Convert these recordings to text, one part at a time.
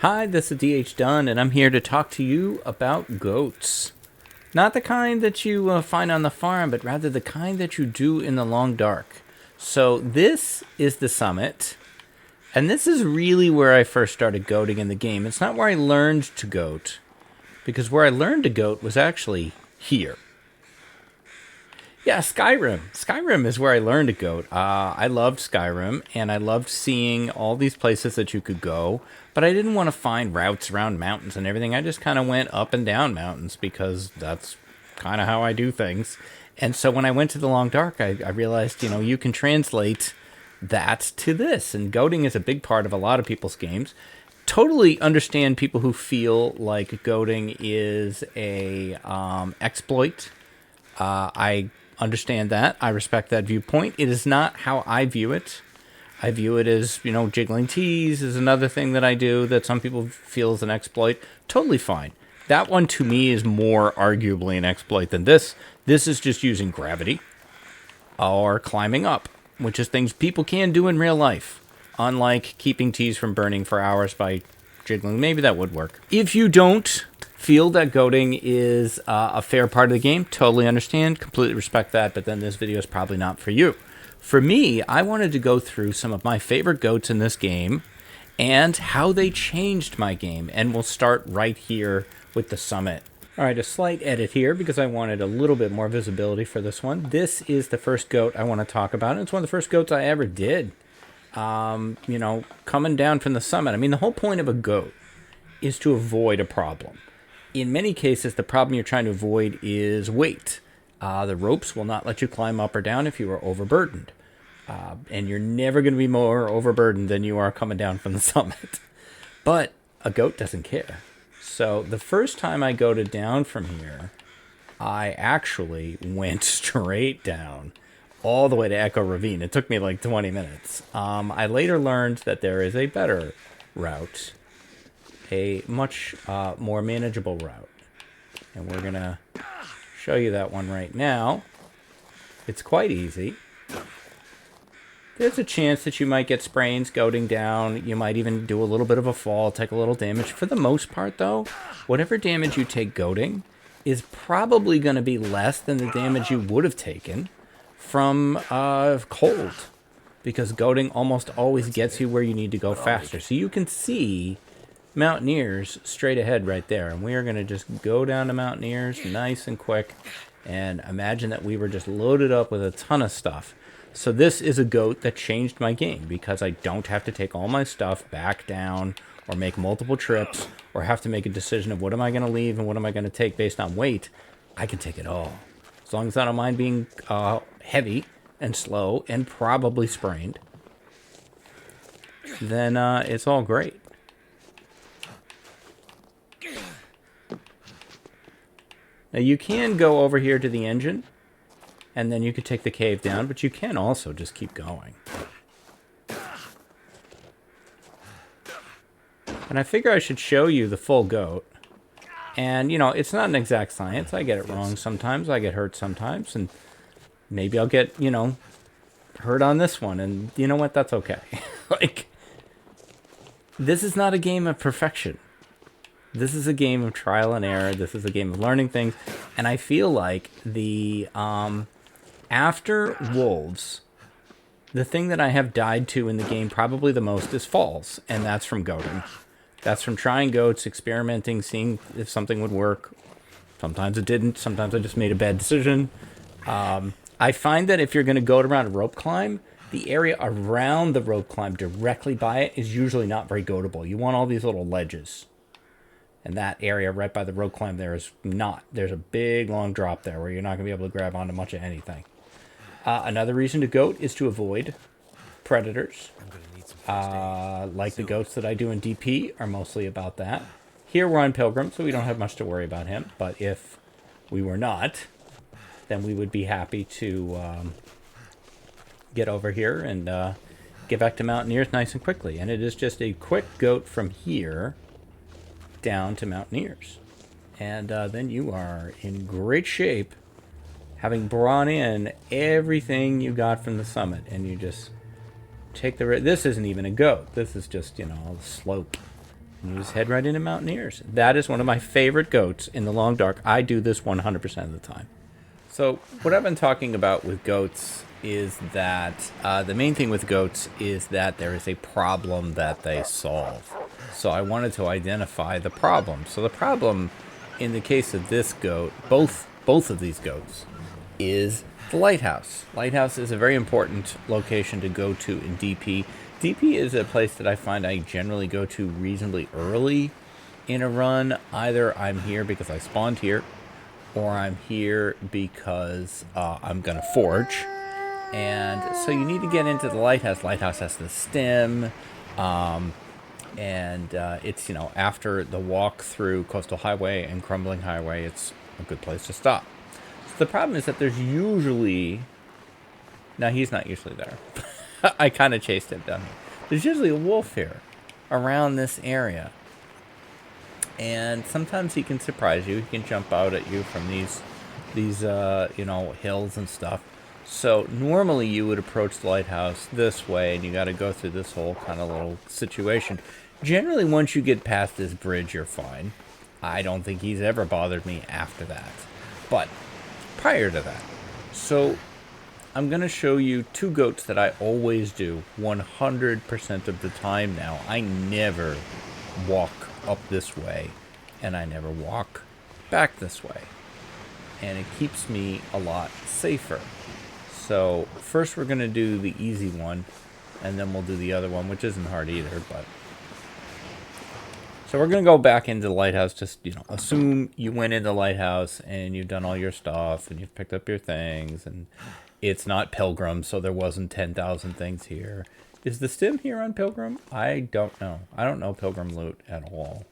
Hi, this is DH Dunn, and I'm here to talk to you about goats. Not the kind that you find on the farm, but rather the kind that you do in the long dark. So this is the summit, and this is really where I first started goating in the game. It's not where I learned to goat, because where I learned to goat was actually here. Yeah, Skyrim. Skyrim is where I learned to goat. I loved Skyrim, and I loved seeing all these places that you could go, but I didn't want to find routes around mountains and everything. I just kind of went up and down mountains because that's kind of how I do things. And so when I went to the Long Dark, I realized, you can translate that to this, and goating is a big part of a lot of people's games. Totally understand people who feel like goating is a exploit. I understand that. I respect that viewpoint. It is not how I view it. I view it as, jiggling tees is another thing that I do that some people feel is an exploit. Totally fine. That one to me is more arguably an exploit than this. This is just using gravity or climbing up, which is things people can do in real life. Unlike keeping tees from burning for hours by jiggling. Maybe that would work. If you don't feel that goating is a fair part of the game, totally understand, completely respect that, but then this video is probably not for you. For me, I wanted to go through some of my favorite goats in this game and how they changed my game, and we'll start right here with the summit. All right, a slight edit here because I wanted a little bit more visibility for this one. This is the first goat I want to talk about, and it's one of the first goats I ever did. Coming down from the summit. I mean, the whole point of a goat is to avoid a problem. In many cases, the problem you're trying to avoid is weight. The ropes will not let you climb up or down if you are overburdened. And you're never going to be more overburdened than you are coming down from the summit. But a goat doesn't care. So the first time I goated down from here, I actually went straight down all the way to Echo Ravine. It took me like 20 minutes. I later learned that there is a better route. A much more manageable route. And we're going to show you that one right now. It's quite easy. There's a chance that you might get sprains goating down. You might even do a little bit of a fall, take a little damage. For the most part, though, whatever damage you take goating is probably going to be less than the damage you would have taken from cold. Because goating almost always gets you where you need to go faster. So you can see Mountaineers straight ahead right there, and we are going to just go down to Mountaineers nice and quick, and imagine that we were just loaded up with a ton of stuff. So this is a goat that changed my game because I don't have to take all my stuff back down or make multiple trips or have to make a decision of what am I going to leave and what am I going to take based on weight. I can take it all as long as I don't mind being heavy and slow and probably sprained. Then it's all great. Now, you can go over here to the engine, and then you can take the cave down, but you can also just keep going. And I figure I should show you the full goat. And, it's not an exact science. I get it wrong sometimes. I get hurt sometimes. And maybe I'll get, hurt on this one. And you know what? That's okay. This is not a game of perfection. This is a game of trial and error. This is a game of learning things. And I feel like the, after wolves, the thing that I have died to in the game probably the most is falls. And that's from goating. That's from trying goats, experimenting, seeing if something would work. Sometimes it didn't. Sometimes I just made a bad decision. I find that if you're going to goat around a rope climb, the area around the rope climb directly by it is usually not very goatable. You want all these little ledges. And that area right by the rope climb there is not. There's a big long drop there where you're not going to be able to grab onto much of anything. Another reason to goat is to avoid predators. Like the goats that I do in DP are mostly about that. Here we're on Pilgrim, so we don't have much to worry about him. But if we were not, then we would be happy to get over here and get back to Mountaineers nice and quickly. And it is just a quick goat from here down to Mountaineers. And then you are in great shape, having brought in everything you got from the summit. And you just take the... This isn't even a goat. This is just, a slope. And you just head right into Mountaineers. That is one of my favorite goats in the long dark. I do this 100% of the time. So what I've been talking about with goats is that the main thing with goats is that there is a problem that they solve. So I wanted to identify the problem. So the problem in the case of this goat, both of these goats, is the Lighthouse. Lighthouse is a very important location to go to in DP. DP is a place that I find I generally go to reasonably early in a run. Either I'm here because I spawned here, or I'm here because I'm going to forge. And so you need to get into the Lighthouse. Lighthouse has the stem, and it's, you know, after the walk through Coastal Highway and Crumbling Highway, it's a good place to stop. So the problem is that there's usually... Now, he's not usually there. I kind of chased him down here. There's usually a wolf here around this area. And sometimes he can surprise you. He can jump out at you from these you know, hills and stuff. So normally you would approach the Lighthouse this way, and you got to go through this whole kind of little situation. Generally, once you get past this bridge, you're fine. I don't think he's ever bothered me after that. But prior to that. So I'm going to show you two goats that I always do 100% of the time now. I never walk up this way, and I never walk back this way. And it keeps me a lot safer. So first we're going to do the easy one, and then we'll do the other one, which isn't hard either. But so we're going to go back into the Lighthouse. Just, you know, assume you went into the Lighthouse and you've done all your stuff and you've picked up your things, and it's not Pilgrim, so there wasn't 10,000 things here. Is the stem here on Pilgrim? I don't know. I don't know Pilgrim loot at all.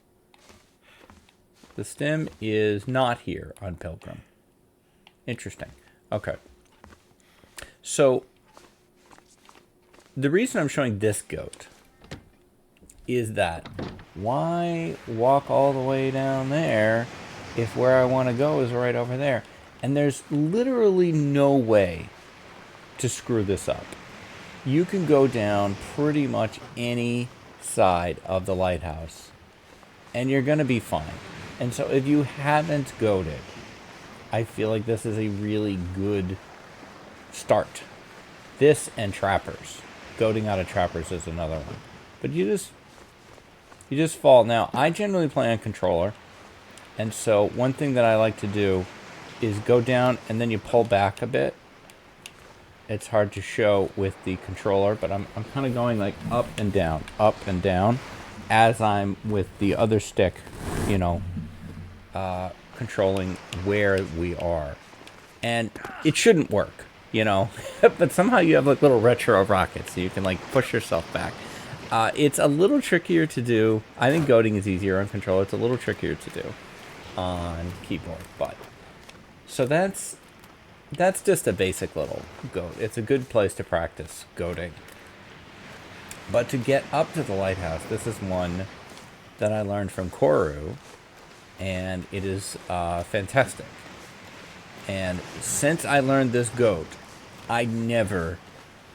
The stem is not here on Pilgrim. Interesting. Okay. So, the reason I'm showing this goat is that why walk all the way down there if where I want to go is right over there? And there's literally no way to screw this up. You can go down pretty much any side of the Lighthouse, and you're going to be fine. And so if you haven't goated, I feel like this is a really good start. This and Trappers. Goating out of Trappers is another one. But you just fall. Now, I generally play on controller, and so one thing that I like to do is go down and then you pull back a bit. It's hard to show with the controller, but I'm kind of going like up and down, as I'm with the other stick, you know, controlling where we are. And it shouldn't work, you know, but somehow you have like little retro rockets, so you can like push yourself back. It's a little trickier to do. I think goating is easier on controller. It's a little trickier to do on keyboard, but so that's just a basic little goat. It's a good place to practice goating. But to get up to the Lighthouse, this is one that I learned from Koru, and it is fantastic. And since I learned this goat, I never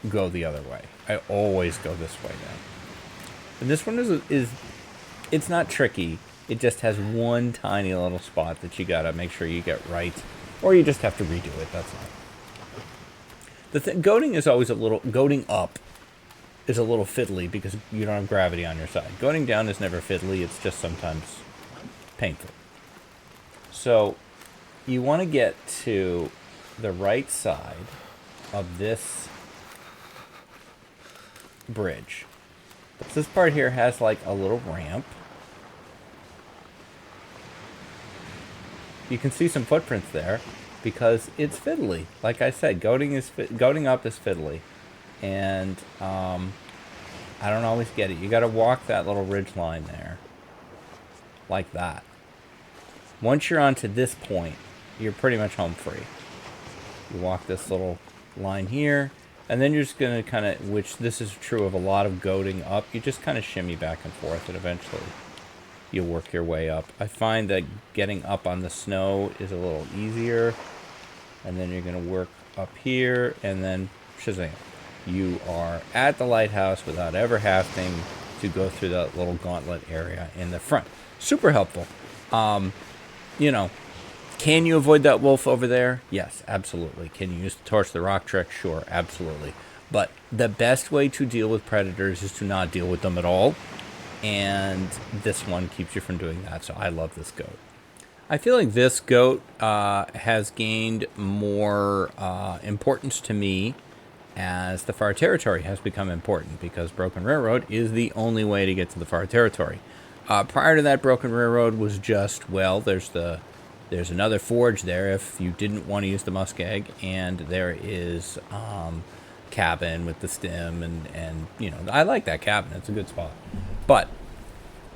go the other way. I always go this way now. And this one is it's not tricky. It just has one tiny little spot that you gotta make sure you get right. Or you just have to redo it, that's all. Goating is always goating up is a little fiddly because you don't have gravity on your side. Goating down is never fiddly, it's just sometimes painful. So, you want to get to the right side of this bridge. So this part here has like a little ramp. You can see some footprints there because it's fiddly. Like I said, goating up is fiddly. And I don't always get it. You got to walk that little ridge line there. Like that. Once you're onto this point, you're pretty much home free. You walk this little line here, and then you're just going to kind of, which this is true of a lot of goating up, you just kind of shimmy back and forth, and eventually you'll work your way up. I find that getting up on the snow is a little easier, and then you're going to work up here, and then shazam. You are at the Lighthouse without ever having to go through that little gauntlet area in the front. Super helpful. You know, can you avoid that wolf over there? Yes, absolutely. Can you use the torch the rock trick? Sure, absolutely. But the best way to deal with predators is to not deal with them at all. And this one keeps you from doing that, so I love this goat. I feel like this goat has gained more importance to me as the far territory has become important, because Broken Railroad is the only way to get to the far territory. Prior to that, Broken Railroad was just, well, there's another forge there if you didn't want to use the muskeg, and there is cabin with the stem, and you know, I like that cabin. It's a good spot. But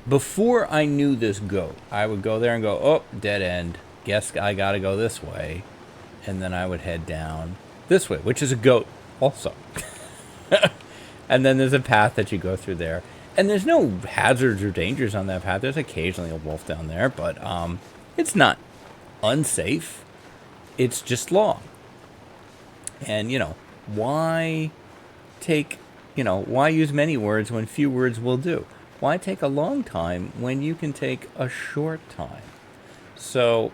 before I knew this goat, I would go there and go, oh, dead end. Guess I gotta go this way. And then I would head down this way, which is a goat also. And then there's a path that you go through there. And there's no hazards or dangers on that path. There's occasionally a wolf down there, but it's not unsafe. It's just long. And, you know, why use many words when few words will do? Why take a long time when you can take a short time? So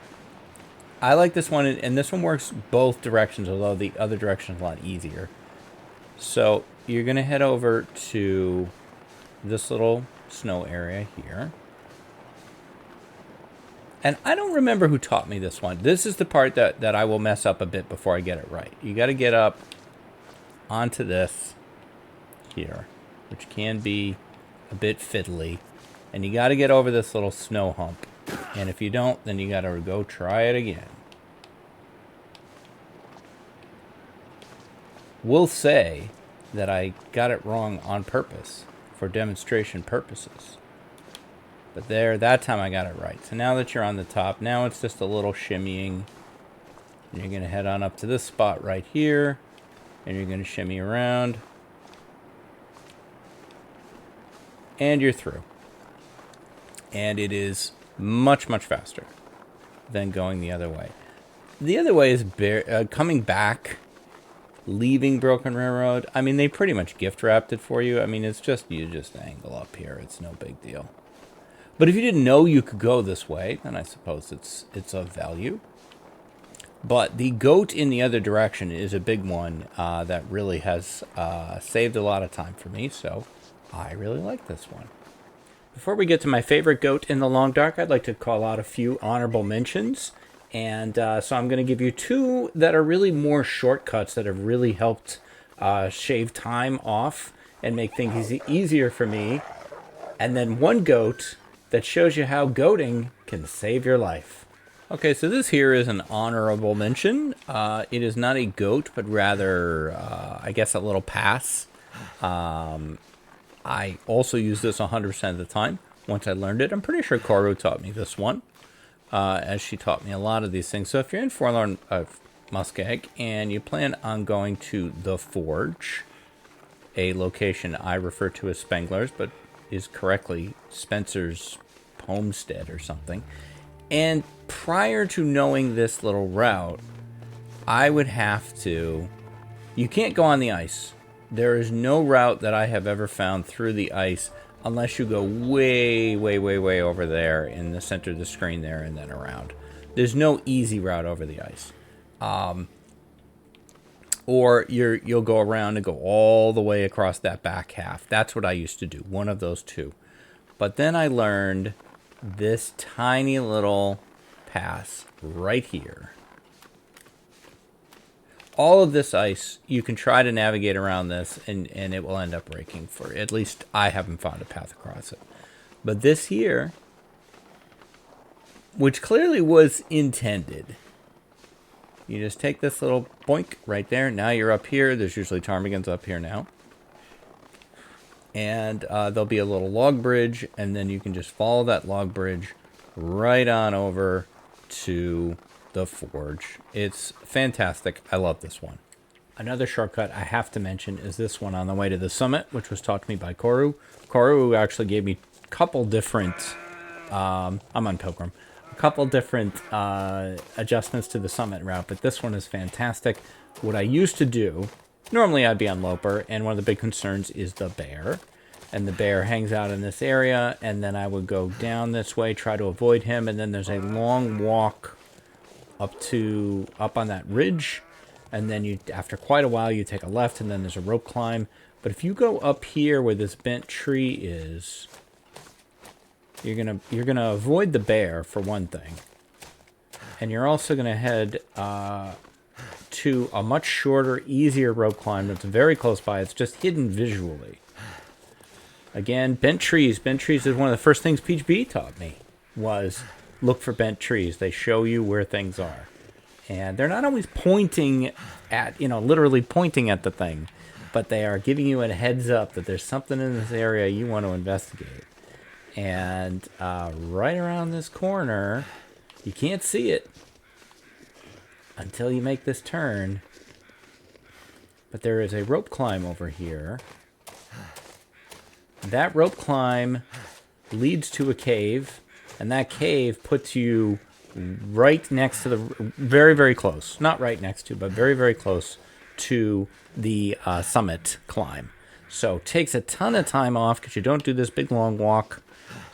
I like this one, and this one works both directions, although the other direction is a lot easier. So you're going to head over to this little snow area here. And I don't remember who taught me this one. This is the part that I will mess up a bit before I get it right. You got to get up onto this here, which can be a bit fiddly. And you got to get over this little snow hump. And if you don't, then you got to go try it again. We'll say that I got it wrong on purpose for demonstration purposes. But that time I got it right. So now that you're on the top, now it's just a little shimmying. And you're going to head on up to this spot right here. And you're going to shimmy around. And you're through. And it is much, much faster than going the other way. The other way is coming back, leaving Broken Railroad. I mean, they pretty much gift wrapped it for you. I mean, it's just, you just angle up here. It's no big deal. But if you didn't know you could go this way, then I suppose it's of value. But the goat in the other direction is a big one that really has saved a lot of time for me. So I really like this one. Before we get to my favorite goat in the long dark, I'd like to call out a few honorable mentions. And so I'm going to give you two that are really more shortcuts that have really helped shave time off and make things easier for me. And then one goat that shows you how goating can save your life. Okay, so this here is an honorable mention. It is not a goat, but rather, I guess, a little pass. I also use this 100% of the time once I learned it. I'm pretty sure Koru taught me this one, as she taught me a lot of these things. So if you're in Forlorn Muskeg and you plan on going to the Forge, a location I refer to as Spengler's, but is correctly Spencer's homestead or something. And prior to knowing this little route, I would have to... You can't go on the ice. There is no route that I have ever found through the ice unless you go way, way, way, way over there in the center of the screen there and then around. There's no easy route over the ice. Or you'll go around and go all the way across that back half. That's what I used to do, one of those two. But then I learned this tiny little pass right here. All of this ice, you can try to navigate around this, and it will end up breaking. For at least I haven't found a path across it. But this here, which clearly was intended, you just take this little boink right there. Now you're up here. There's usually ptarmigans up here now. And there'll be a little log bridge, and then you can just follow that log bridge right on over to the Forge. It's fantastic. I love this one. Another shortcut I have to mention is this one on the way to the summit, which was taught to me by Koru. Koru actually gave me a couple different... I'm on Pilgrim. A couple different adjustments to the summit route, but this one is fantastic. What I used to do... Normally I'd be on Loper, and one of the big concerns is the bear. and the bear hangs out in this area, and then I would go down this way, try to avoid him, and then there's a long walk up on that ridge, and then you, after quite a while, you take a left, and then there's a rope climb. But if you go up here where this bent tree is, you're gonna avoid the bear for one thing, and you're also gonna head to a much shorter, easier rope climb that's very close by. It's just hidden visually. Again, bent trees. Bent trees is one of the first things Peach B taught me, was look for bent trees. They show you where things are. And they're not always pointing at, literally pointing at the thing, but they are giving you a heads up that there's something in this area you want to investigate. And right around this corner, you can't see it until you make this turn. But there is a rope climb over here. That rope climb leads to a cave, and that cave puts you right next to the, very, very close. Not right next to, but very, very close to the summit climb. So takes a ton of time off because you don't do this big long walk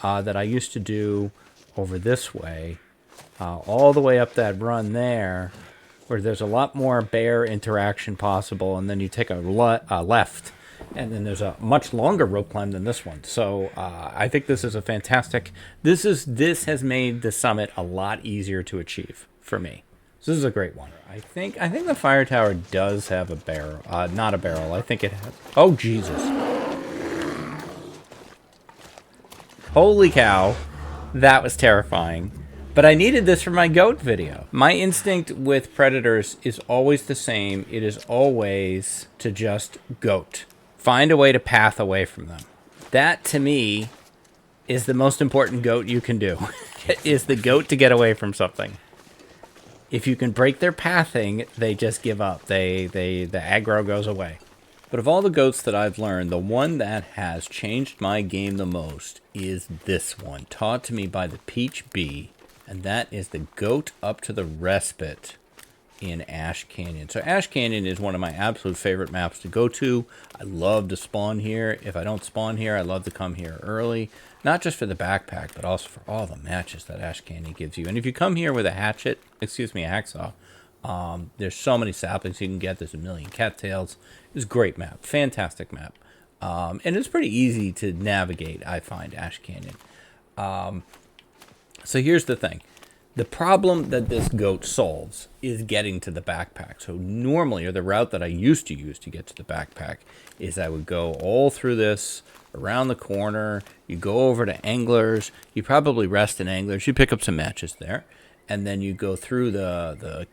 that I used to do over this way, all the way up that run there, where there's a lot more bear interaction possible, and then you take a left, and then there's a much longer rope climb than this one. So I think this is a fantastic. This has made the summit a lot easier to achieve for me. So this is a great one. I think the fire tower does have a barrel, not a barrel. I think it has. Oh Jesus! Holy cow, that was terrifying. But I needed this for my goat video. My instinct with predators is always the same. It is always to just goat. Find a way to path away from them. That, to me, is the most important goat you can do. Is the goat to get away from something. If you can break their pathing, they just give up. The aggro goes away. But of all the goats that I've learned, the one that has changed my game the most is this one, taught to me by the Peach Bee, and that is the goat up to the respite in Ash Canyon. So Ash Canyon is one of my absolute favorite maps to go to. I love to spawn here. If I don't spawn here, I love to come here early, not just for the backpack, but also for all the matches that Ash Canyon gives you. And if you come here with a hacksaw, there's so many saplings you can get. There's a million cattails. It's a great map, fantastic map. And it's pretty easy to navigate, I find, Ash Canyon. So here's the thing. The problem that this goat solves is getting to the backpack. So normally, or the route that I used to use to get to the backpack, is I would go all through this, around the corner, you go over to Anglers, you probably rest in Anglers, you pick up some matches there, and then you go through the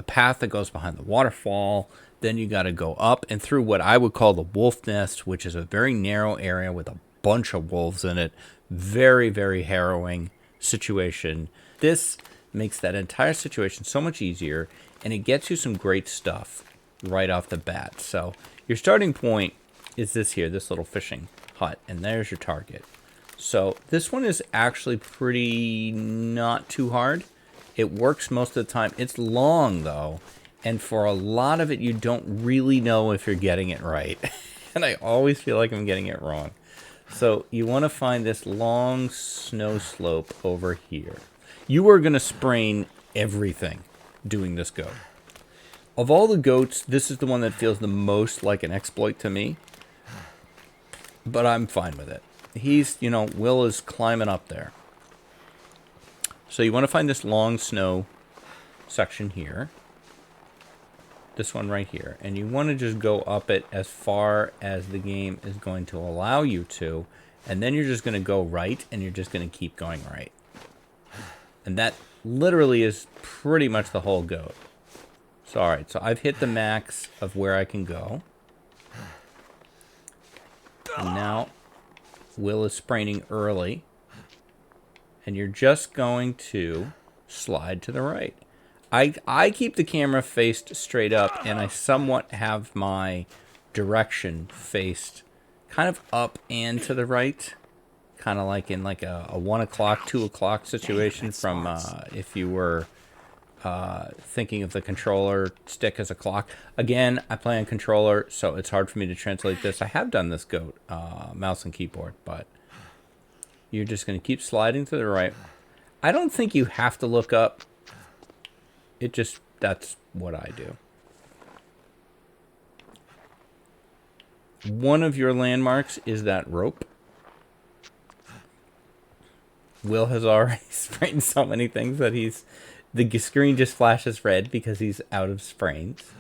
path that goes behind the waterfall. Then you got to go up and through what I would call the wolf nest, which is a very narrow area with a bunch of wolves in it. Very, very harrowing situation. This makes that entire situation so much easier, and it gets you some great stuff right off the bat. So your starting point is this here, this little fishing hut, and there's your target. So this one is actually pretty not too hard. It works most of the time. It's long though, and for a lot of it you don't really know if you're getting it right. And I always feel like I'm getting it wrong. So you want to find this long snow slope over here. You are going to sprain everything doing this goat. Of all the goats, this is the one that feels the most like an exploit to me. But I'm fine with it. He's, Will is climbing up there. So you want to find this long snow section here. This one right here. And you want to just go up it as far as the game is going to allow you to. And then you're just going to go right, and you're just going to keep going right. And that literally is pretty much the whole goat. So, all right. So I've hit the max of where I can go. And now Will is spraining early. And you're just going to slide to the right. I keep the camera faced straight up, and I somewhat have my direction faced kind of up and to the right. Kind of like in like a 1 o'clock, 2 o'clock situation from if you were thinking of the controller stick as a clock. Again, I play on controller, so it's hard for me to translate this. I have done this goat, mouse and keyboard, but you're just going to keep sliding to the right. I don't think you have to look up. That's what I do. One of your landmarks is that rope. Will has already sprained so many things that the screen just flashes red because he's out of sprains.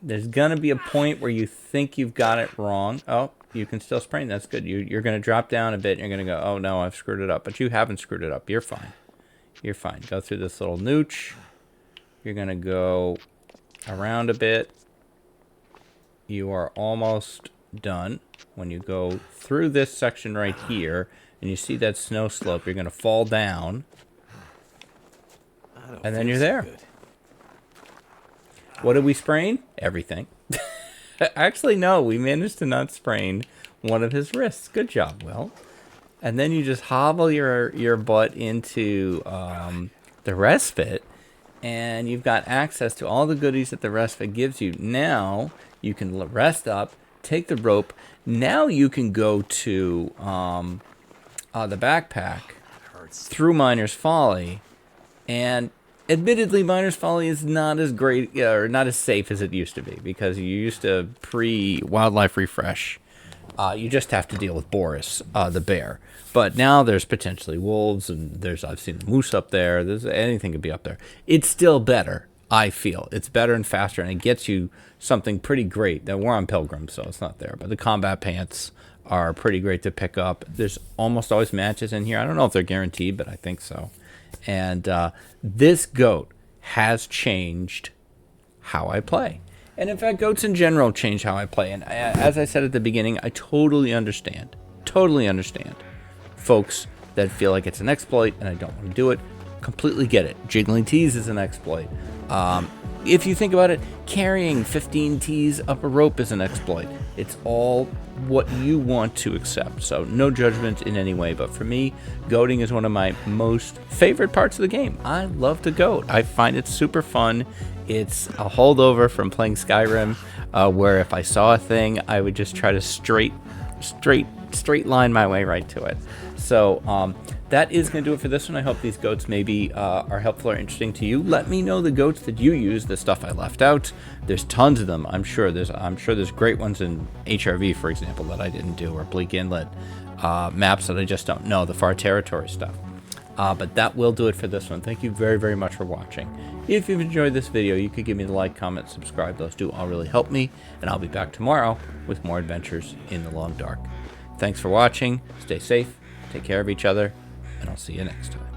There's going to be a point where you think you've got it wrong. Oh, you can still sprain. That's good. You're going to drop down a bit. And you're going to go, oh, no, I've screwed it up. But you haven't screwed it up. You're fine. You're fine. Go through this little nooch. You're going to go around a bit. You are almost done. When you go through this section right here, and you see that snow slope, you're going to fall down. And then you're there. What did we sprain? Everything. Actually, no. We managed to not sprain one of his wrists. Good job, Will. And then you just hobble your butt into the respite, and you've got access to all the goodies that the respite gives you. Now you can rest up, take the rope. Now you can go to the backpack through Miner's Folly, and admittedly, Miner's Folly is not as great or not as safe as it used to be, because you used to pre-wildlife refresh. You just have to deal with Boris, the bear. But now there's potentially wolves, and I've seen moose up there. Anything could be up there. It's still better, I feel. It's better and faster, and it gets you something pretty great. Now, we're on Pilgrim, so it's not there. But the combat pants are pretty great to pick up. There's almost always matches in here. I don't know if they're guaranteed, but I think so. And this goat has changed how I play. And in fact, goats in general change how I play. And as I said at the beginning, I totally understand folks that feel like it's an exploit and I don't want to do it. Completely get it. Jiggling tees is an exploit. If you think about it, carrying 15 tees up a rope is an exploit. It's all what you want to accept. So no judgment in any way. But for me, goating is one of my most favorite parts of the game. I love to goat. I find it super fun. It's a holdover from playing Skyrim, where if I saw a thing, I would just try to straight line my way right to it. So that is going to do it for this one. I hope these goats maybe are helpful or interesting to you. Let me know the goats that you use, the stuff I left out. There's tons of them. I'm sure there's great ones in HRV, for example, that I didn't do, or Bleak Inlet, maps that I just don't know, the Far Territory stuff. But that will do it for this one. Thank you very, very much for watching. If you've enjoyed this video, you could give me the like, comment, subscribe. Those do all really help me. And I'll be back tomorrow with more adventures in the long dark. Thanks for watching. Stay safe. Take care of each other. And I'll see you next time.